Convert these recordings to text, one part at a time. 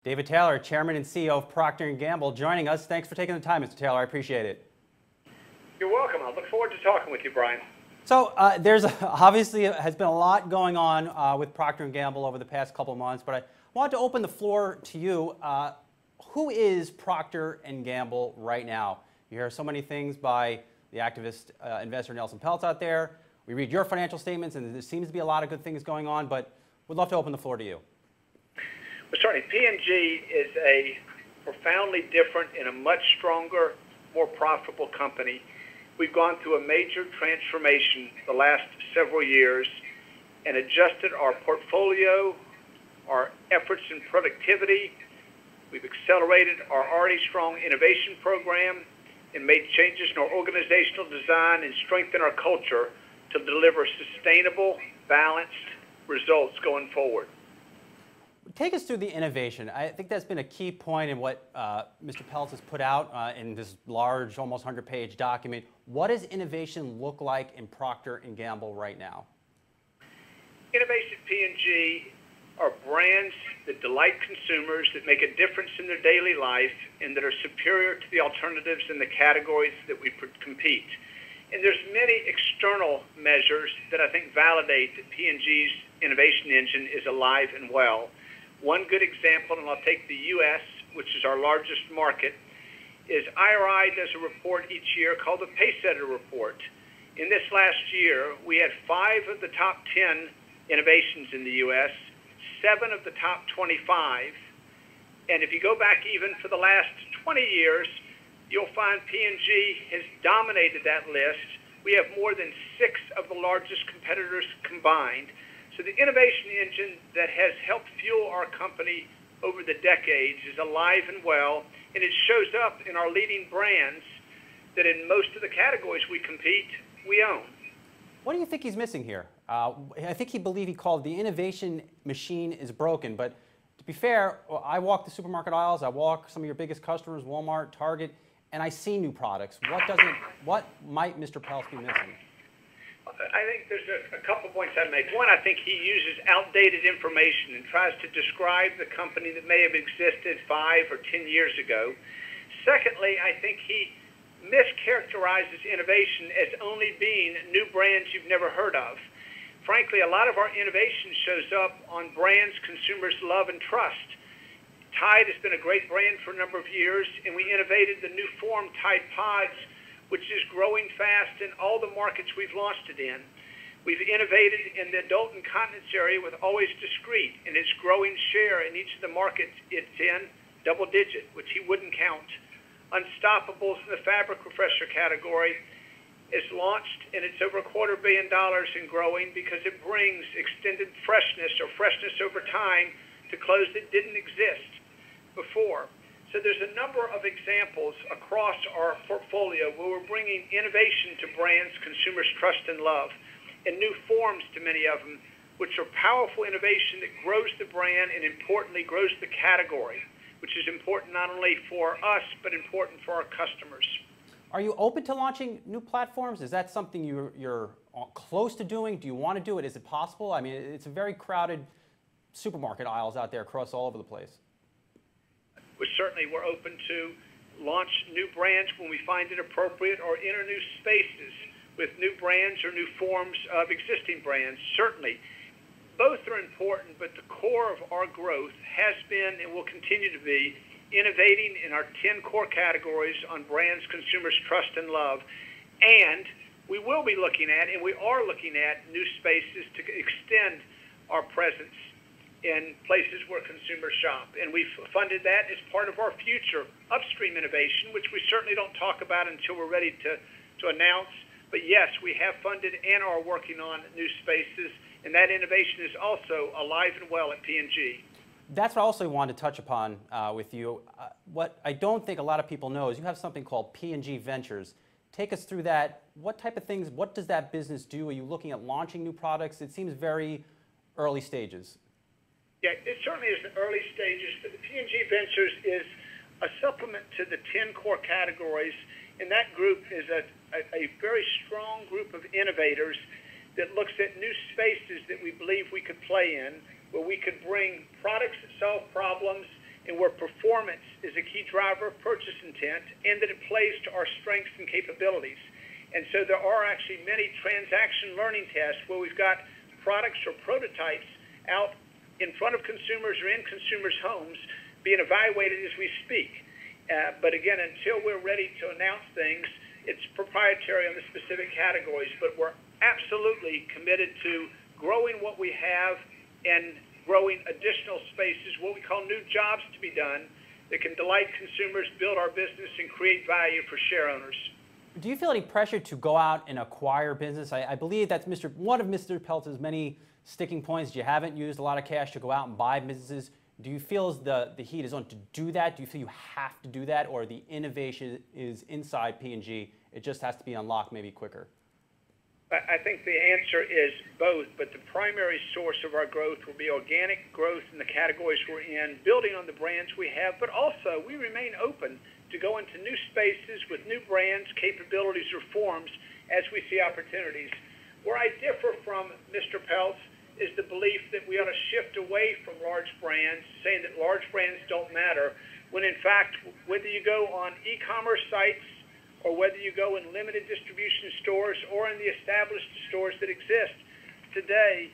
David Taylor, Chairman and CEO of Procter Gamble, joining us. Thanks for taking the time, Mr. Taylor. I appreciate it. You're welcome. I look forward to talking with you, Brian. So there's obviously has been a lot going on with Procter Gamble over the past couple of months, but I wanted to open the floor to you. Who is Procter Gamble right now? You hear so many things by the activist investor Nelson Peltz out there. We read your financial statements, and there seems to be a lot of good things going on, but we'd love to open the floor to you. Well, certainly, P&G is a profoundly different and a much stronger, more profitable company. We've gone through a major transformation the last several years and adjusted our portfolio, our efforts in productivity. We've accelerated our already strong innovation program and made changes in our organizational design and strengthened our culture to deliver sustainable, balanced results going forward. Take us through the innovation. I think that's been a key point in what Mr. Peltz has put out in this large, almost 100-page document. What does innovation look like in Procter & Gamble right now? Innovation at P&G are brands that delight consumers, that make a difference in their daily life, and that are superior to the alternatives in the categories that we compete. And there's many external measures that I think validate that P&G's innovation engine is alive and well. One good example, and I'll take the U.S., which is our largest market, is IRI does a report each year called the Pacesetter Report. In this last year, we had 5 of the top 10 innovations in the U.S., 7 of the top 25, and if you go back even for the last 20 years, you'll find P&G has dominated that list. We have more than 6 of the largest competitors combined. So the innovation engine that has helped fuel our company over the decades is alive and well, and it shows up in our leading brands that in most of the categories we compete, we own. What do you think he's missing here? I think he called the innovation machine is broken, but to be fair, I walk the supermarket aisles, I walk some of your biggest customers, Walmart, Target, and I see new products. What might Mr. Peltz be missing? I think there's a couple points I'd make. One, I think he uses outdated information and tries to describe the company that may have existed 5 or 10 years ago. Secondly, I think he mischaracterizes innovation as only being new brands you've never heard of. Frankly, a lot of our innovation shows up on brands consumers love and trust. Tide has been a great brand for a number of years, and we innovated the new form Tide Pods, which is growing fast in all the markets we've launched it in. We've innovated in the adult incontinence area with Always Discreet, and it's growing share in each of the markets it's in, double digit, which he wouldn't count. Unstoppables in the fabric refresher category is launched, and it's over $250 million and growing because it brings extended freshness or freshness over time to clothes that didn't exist before. So there's a number of examples across our portfolio where we're bringing innovation to brands consumers trust and love, and new forms to many of them, which are powerful innovation that grows the brand and importantly grows the category, which is important not only for us but important for our customers. Are you open to launching new platforms? Is that something you're close to doing? Do you want to do it? Is it possible? I mean, it's a very crowded supermarket aisles out there across all over the place. We're open to launch new brands when we find it appropriate or enter new spaces with new brands or new forms of existing brands. Certainly, both are important, but the core of our growth has been and will continue to be innovating in our 10 core categories on brands consumers trust and love. And we will be looking at, and we are looking at, new spaces to extend our presence in places where consumers shop. And we've funded that as part of our future upstream innovation, which we certainly don't talk about until we're ready to announce. But yes, we have funded and are working on new spaces, and that innovation is also alive and well at P&G. That's what I also wanted to touch upon with you. What I don't think a lot of people know is you have something called P&G Ventures. Take us through that. What type of things, what does that business do? Are you looking at launching new products? It seems very early stages. Yeah, it certainly is the early stages, but the P&G Ventures is a supplement to the 10 core categories, and that group is a very strong group of innovators that looks at new spaces that we believe we could play in, where we could bring products that solve problems and where performance is a key driver of purchase intent, and that it plays to our strengths and capabilities. And so there are actually many transaction learning tests where we've got products or prototypes out in front of consumers or in consumers' homes being evaluated as we speak. But again, until we're ready to announce things, it's proprietary on the specific categories. But we're absolutely committed to growing what we have and growing additional spaces, what we call new jobs to be done, that can delight consumers, build our business, and create value for share owners. Do you feel any pressure to go out and acquire business? I believe that's one of Mr. Peltz's many sticking points. You haven't used a lot of cash to go out and buy businesses. Do you feel as the heat is on to do that? Do you feel you have to do that, or the innovation is inside P&G? It just has to be unlocked maybe quicker? I think the answer is both, but the primary source of our growth will be organic growth in the categories we're in, building on the brands we have, but also we remain open to go into new spaces with new brands, capabilities, or forms as we see opportunities. Where I differ from Mr. Peltz is the belief that we ought to shift away from large brands, saying that large brands don't matter, when in fact, whether you go on e-commerce sites or whether you go in limited distribution stores or in the established stores that exist, today,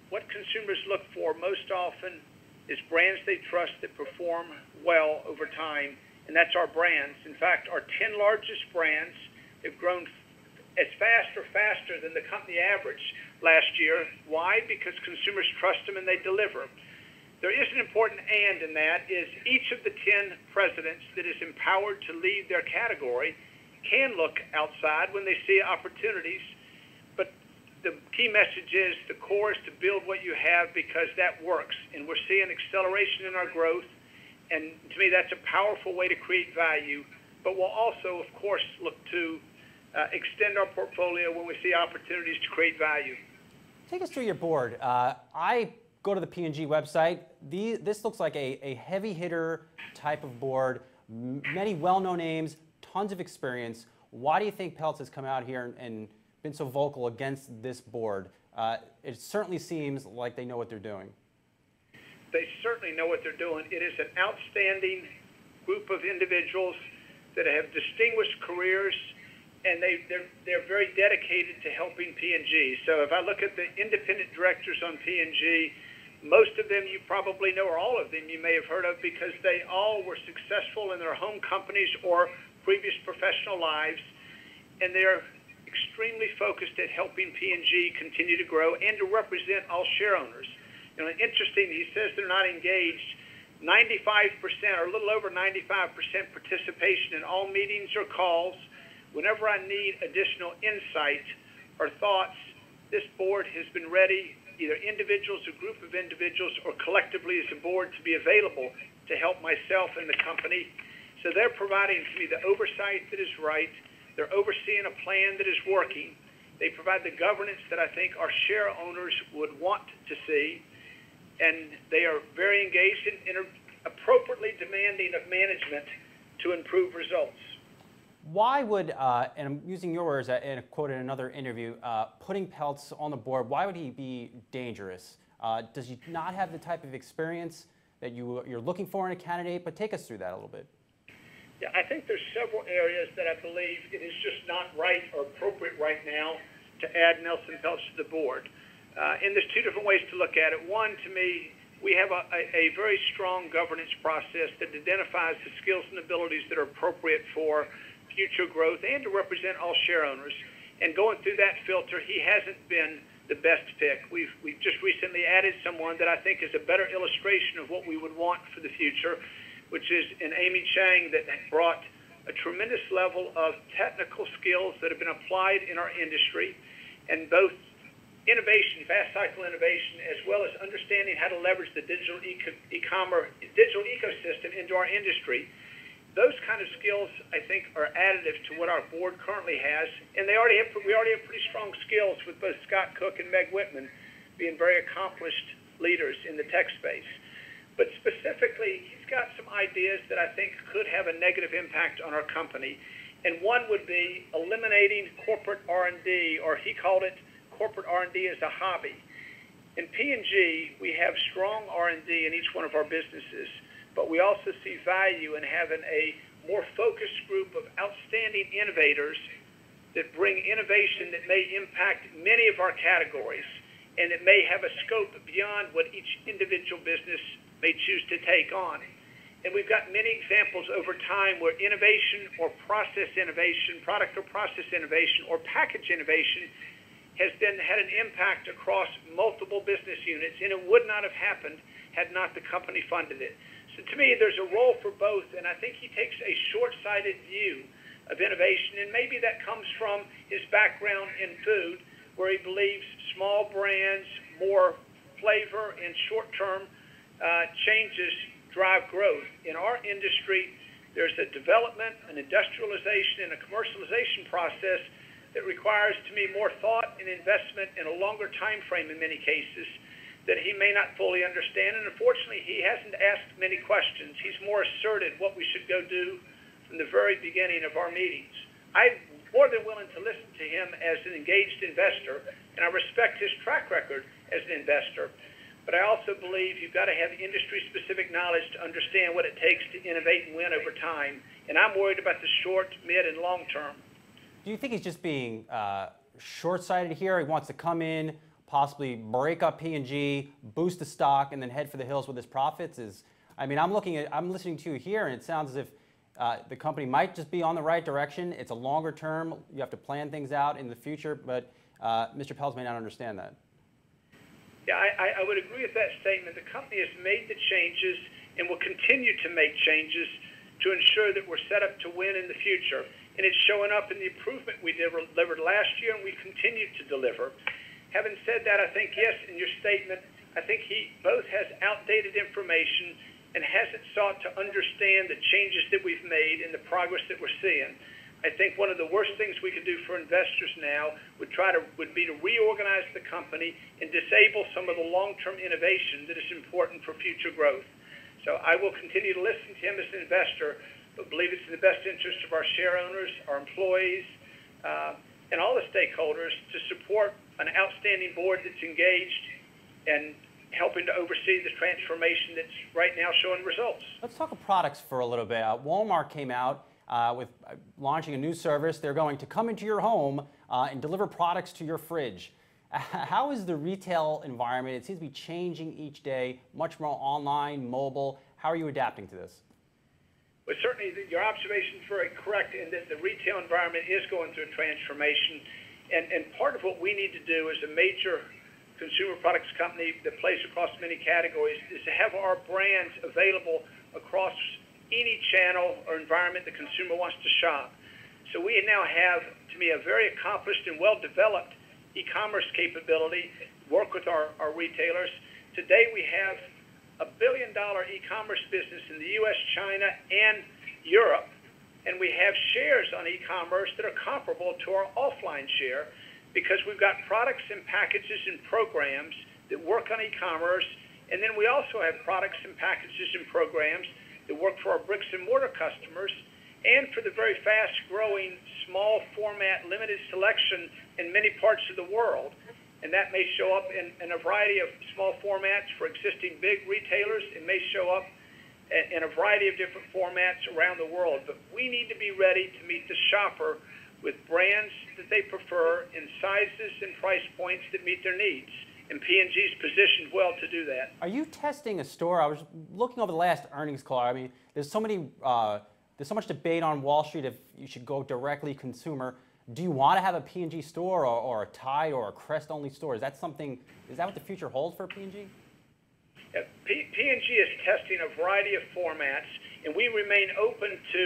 what consumers look for most often is brands they trust that perform well over time, and that's our brands. In fact, our 10 largest brands have grown as fast or faster than the company average last year. Why? Because consumers trust them and they deliver. There is an important and in that is each of the 10 presidents that is empowered to lead their category can look outside when they see opportunities, but the key message is the core is to build what you have because that works, and we're seeing acceleration in our growth, and to me that's a powerful way to create value, but we'll also, of course, look to extend our portfolio when we see opportunities to create value. Take us through your board. I go to the P&G website. This looks like a heavy hitter type of board, many well-known names, tons of experience. Why do you think Peltz has come out here and been so vocal against this board? It certainly seems like they know what they're doing. They certainly know what they're doing. It is an outstanding group of individuals that have distinguished careers, and they're very dedicated to helping P&G. So if I look at the independent directors on P&G, most of them you probably know, or all of them you may have heard of, because they all were successful in their home companies or previous professional lives, and they're extremely focused at helping P&G continue to grow and to represent all share owners. You know, interesting, he says they're not engaged. 95% or a little over 95% participation in all meetings or calls. Whenever I need additional insight or thoughts, this board has been ready, either individuals, a group of individuals, or collectively as a board, to be available to help myself and the company. So they're providing to me the oversight that is right. They're overseeing a plan that is working. They provide the governance that I think our share owners would want to see. And they are very engaged and are appropriately demanding of management to improve results. Why would, and I'm using your words and a quote in another interview, putting Peltz on the board, why would he be dangerous? Does he not have the type of experience that you're looking for in a candidate? But take us through that a little bit. Yeah, I think there's several areas that I believe it is just not right or appropriate right now to add Nelson Peltz to the board. And there's two different ways to look at it. One, to me, we have a very strong governance process that identifies the skills and abilities that are appropriate for future growth and to represent all share owners. And going through that filter, he hasn't been the best pick. We've just recently added someone that I think is a better illustration of what we would want for the future, which is an Amy Chang that brought a tremendous level of technical skills that have been applied in our industry, and both innovation, fast cycle innovation, as well as understanding how to leverage the digital ecosystem into our industry. Those kind of skills, I think, are additive to what our board currently has, and we already have pretty strong skills with both Scott Cook and Meg Whitman being very accomplished leaders in the tech space. But specifically, he's got some ideas that I think could have a negative impact on our company. And one would be eliminating corporate R&D, or he called it corporate R&D as a hobby. In P&G, we have strong R&D in each one of our businesses, but we also see value in having a more focused group of outstanding innovators that bring innovation that may impact many of our categories and that may have a scope beyond what each individual business may choose to take on. And we've got many examples over time where innovation or process innovation, product or process innovation or package innovation has had an impact across multiple business units, and it would not have happened had not the company funded it. So to me, there's a role for both, and I think he takes a short-sighted view of innovation, and maybe that comes from his background in food, where he believes small brands, more flavor, and short-term changes drive growth. In our industry, there's a development, an industrialization, and a commercialization process that requires, to me, more thought and investment in a longer time frame in many cases that he may not fully understand. And unfortunately, he hasn't asked many questions. He's more asserted what we should go do from the very beginning of our meetings. I'm more than willing to listen to him as an engaged investor, and I respect his track record as an investor. But I also believe you've got to have industry-specific knowledge to understand what it takes to innovate and win over time. And I'm worried about the short, mid, and long term. Do you think he's just being short-sighted here? He wants to come in, possibly break up P&G, boost the stock, and then head for the hills with his profits? I'm listening to you here, and it sounds as if the company might just be on the right direction. It's a longer term. You have to plan things out in the future, but Mr. Peltz may not understand that. Yeah, I would agree with that statement. The company has made the changes and will continue to make changes to ensure that we're set up to win in the future. And it's showing up in the improvement we delivered last year, and we continue to deliver. Having said that, I think, yes, in your statement, I think he both has outdated information and hasn't sought to understand the changes that we've made and the progress that we're seeing. I think one of the worst things we could do for investors now would be to reorganize the company and disable some of the long-term innovation that is important for future growth. So I will continue to listen to him as an investor, but believe it's in the best interest of our share owners, our employees, and all the stakeholders to support an outstanding board that's engaged and helping to oversee the transformation that's right now showing results. Let's talk of products for a little bit. Walmart came out with launching a new service. They're going to come into your home and deliver products to your fridge. How is the retail environment? It seems to be changing each day, much more online, mobile. How are you adapting to this? Well, certainly your observation is very correct in that the retail environment is going through a transformation. And part of what we need to do as a major consumer products company that plays across many categories is to have our brands available across any channel or environment the consumer wants to shop. So we now have, to me, a very accomplished and well-developed e-commerce capability, work with our retailers. Today we have a $1 billion e-commerce business in the U.S., China, and Europe, and we have shares on e-commerce that are comparable to our offline share because we've got products and packages and programs that work on e-commerce, and then we also have products and packages and programs that work for our bricks and mortar customers and for the very fast-growing, small format, limited selection in many parts of the world. And that may show up in a variety of small formats for existing big retailers. It may show up in a variety of different formats around the world. But we need to be ready to meet the shopper with brands that they prefer in sizes and price points that meet their needs. And P&G's positioned well to do that. Are you testing a store? I was looking over the last earnings call. I mean, there's so much debate on Wall Street if you should go directly consumer. Do you want to have a P&G store or a Tide or a Crest-only store? Is that what the future holds for P&G? Yeah, P&G is testing a variety of formats, and we remain open to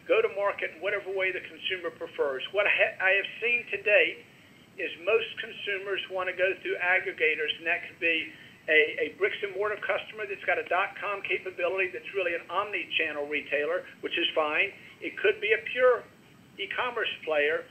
go to market in whatever way the consumer prefers. What I have seen to date is most consumers want to go through aggregators, and that could be a bricks and mortar customer that's got a .com capability that's really an omni-channel retailer, which is fine. It could be a pure e-commerce player.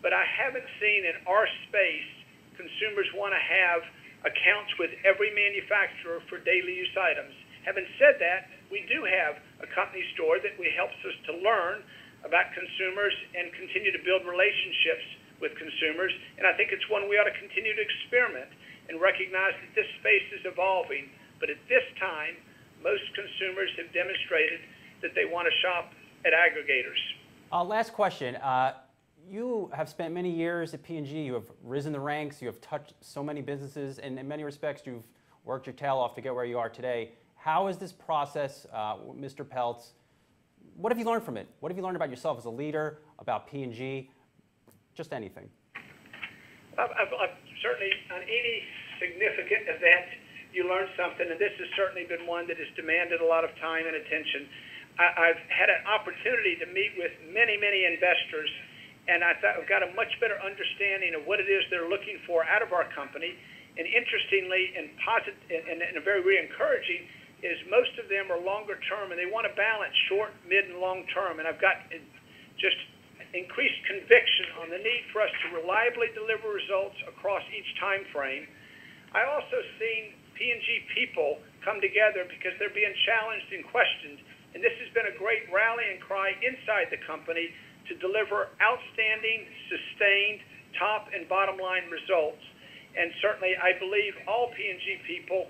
But I haven't seen in our space consumers want to have accounts with every manufacturer for daily use items. Having said that, we do have a company store that helps us to learn about consumers and continue to build relationships with consumers. And I think it's one we ought to continue to experiment and recognize that this space is evolving. But at this time, most consumers have demonstrated that they want to shop at aggregators. Last question. You have spent many years at P&G. You have risen the ranks. You have touched so many businesses, and in many respects, you've worked your tail off to get where you are today. How is this process, Mr. Peltz? What have you learned from it? What have you learned about yourself as a leader, about P&G? Just anything. I've certainly, on any significant event, you learn something, and this has certainly been one that has demanded a lot of time and attention. I've had an opportunity to meet with many, many investors, and I thought I've got a much better understanding of what it is they're looking for out of our company. And interestingly, and very encouraging, is most of them are longer term, and they want to balance short, mid, and long term. And I've got just increased conviction on the need for us to reliably deliver results across each time frame. I also seen P&G people come together because they're being challenged and questioned, and this has been a great rallying cry inside the company to deliver outstanding, sustained top and bottom line results. And certainly I believe all P&G people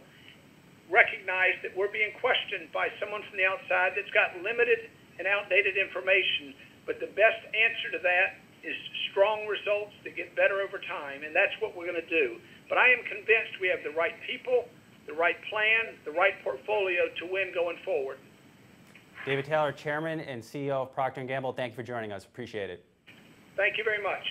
recognize that we're being questioned by someone from the outside that's got limited and outdated information. But the best answer to that is strong results that get better over time, and that's what we're going to do. But I am convinced we have the right people, the right plan, the right portfolio to win going forward. David Taylor, Chairman and CEO of Procter & Gamble, thank you for joining us. Appreciate it. Thank you very much.